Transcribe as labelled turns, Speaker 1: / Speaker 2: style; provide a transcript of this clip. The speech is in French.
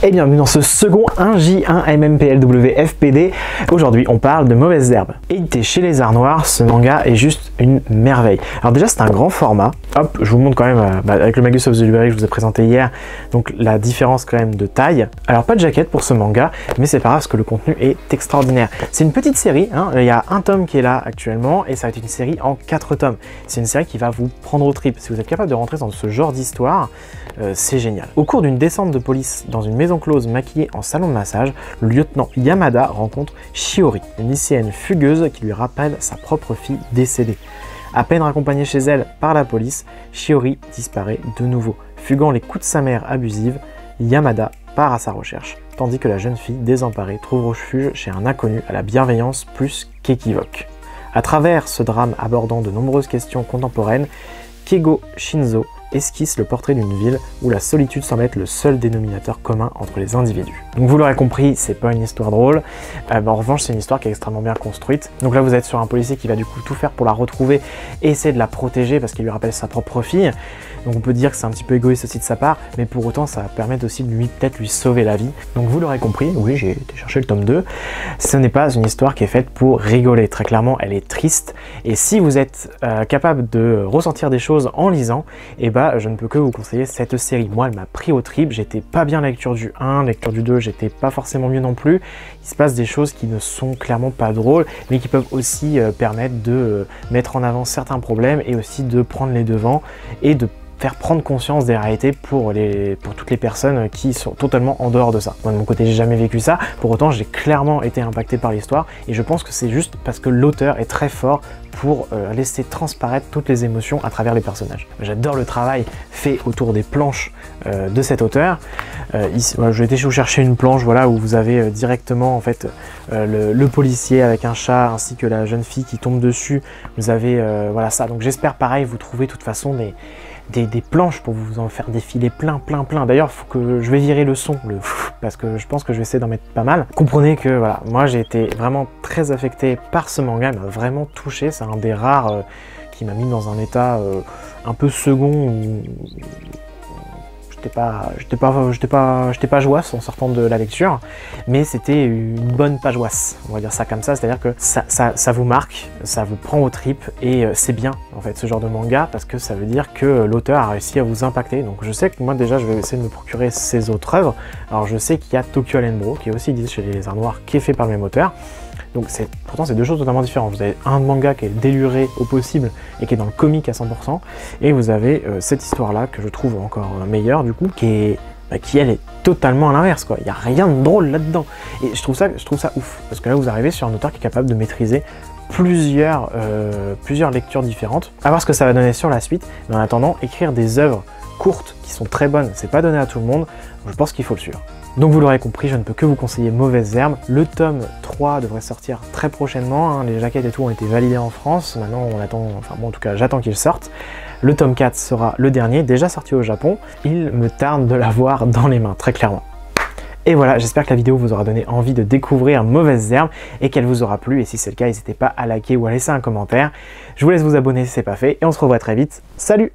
Speaker 1: Et bienvenue dans ce second 1J1 MMPLWFPD. Aujourd'hui on parle de Mauvaises Herbes. Édité chez Les Arts Noirs, ce manga est juste une merveille. Alors déjà c'est un grand format. Hop, je vous montre quand même, avec le Magus of the Library que je vous ai présenté hier, donc la différence quand même de taille. Alors pas de jaquette pour ce manga, mais c'est pas grave parce que le contenu est extraordinaire. C'est une petite série, hein. Il y a un tome qui est là actuellement et ça va être une série en 4 tomes. C'est une série qui va vous prendre au tripes. Si vous êtes capable de rentrer dans ce genre d'histoire, c'est génial. Au cours d'une descente de police dans une maison close maquillée en salon de massage, le lieutenant Yamada rencontre Shiori, une lycéenne fugueuse qui lui rappelle sa propre fille décédée. À peine raccompagnée chez elle par la police, Shiori disparaît de nouveau. Fuguant les coups de sa mère abusive, Yamada part à sa recherche, tandis que la jeune fille désemparée trouve refuge chez un inconnu à la bienveillance plus qu'équivoque. À travers ce drame abordant de nombreuses questions contemporaines, Keigo Shinzo esquisse le portrait d'une ville où la solitude semble être le seul dénominateur commun entre les individus. Donc vous l'aurez compris, c'est pas une histoire drôle, en revanche c'est une histoire qui est extrêmement bien construite. Donc là vous êtes sur un policier qui va du coup tout faire pour la retrouver et essayer de la protéger parce qu'il lui rappelle sa propre fille. Donc on peut dire que c'est un petit peu égoïste aussi de sa part, mais pour autant ça va permettre aussi de lui peut-être lui sauver la vie. Donc vous l'aurez compris, oui j'ai été chercher le tome 2, ce n'est pas une histoire qui est faite pour rigoler, très clairement elle est triste et si vous êtes capable de ressentir des choses en lisant, et je ne peux que vous conseiller cette série. Moi elle m'a pris au trip, j'étais pas bien la lecture du 1, lecture du 2 j'étais pas forcément mieux non plus. Il se passe des choses qui ne sont clairement pas drôles, mais qui peuvent aussi permettre de mettre en avant certains problèmes et aussi de prendre les devants et de faire prendre conscience des réalités pour toutes les personnes qui sont totalement en dehors de ça. Moi de mon côté j'ai jamais vécu ça, pour autant j'ai clairement été impacté par l'histoire et je pense que c'est juste parce que l'auteur est très fort pour laisser transparaître toutes les émotions à travers les personnages. J'adore le travail fait autour des planches de cet auteur. Ici, voilà, je vais vous chercher une planche voilà, où vous avez directement en fait, le policier avec un chat ainsi que la jeune fille qui tombe dessus. Vous avez voilà, ça, donc j'espère pareil vous trouver de toute façon des planches pour vous en faire défiler plein. D'ailleurs, faut que je vais virer le son, parce que je pense que je vais essayer d'en mettre pas mal. Comprenez que voilà, moi j'ai été vraiment très affecté par ce manga, il m'a vraiment touché. C'est un des rares qui m'a mis dans un état un peu second où j'étais pas joasse en sortant de la lecture, mais c'était une bonne pageoisse, on va dire ça comme ça, c'est-à-dire que ça vous marque, ça vous prend aux tripes et c'est bien en fait ce genre de manga parce que ça veut dire que l'auteur a réussi à vous impacter. Donc je sais que moi déjà je vais essayer de me procurer ses autres œuvres. Alors je sais qu'il y a Tokyo Alenbro qui est aussi édité chez Les Arts Noirs, qui est fait par le même auteur. Donc pourtant c'est deux choses totalement différentes. Vous avez un manga qui est déluré au possible et qui est dans le comique à 100%, et vous avez cette histoire-là que je trouve encore meilleure du coup, qui elle est totalement à l'inverse quoi. Il n'y a rien de drôle là-dedans. Et je trouve ça ouf, parce que là vous arrivez sur un auteur qui est capable de maîtriser plusieurs lectures différentes. À voir ce que ça va donner sur la suite, mais en attendant, écrire des œuvres courtes qui sont très bonnes, c'est pas donné à tout le monde, je pense qu'il faut le suivre. Donc vous l'aurez compris, je ne peux que vous conseiller Mauvaises Herbes. Le tome 3 devrait sortir très prochainement, hein. Les jaquettes et tout ont été validées en France, maintenant on attend, enfin bon en tout cas j'attends qu'il sorte. Le tome 4 sera le dernier, déjà sorti au Japon, il me tarde de l'avoir dans les mains, très clairement. Et voilà, j'espère que la vidéo vous aura donné envie de découvrir Mauvaises Herbes et qu'elle vous aura plu, et si c'est le cas, n'hésitez pas à liker ou à laisser un commentaire. Je vous laisse vous abonner si ce n'est pas fait, et on se revoit très vite, salut!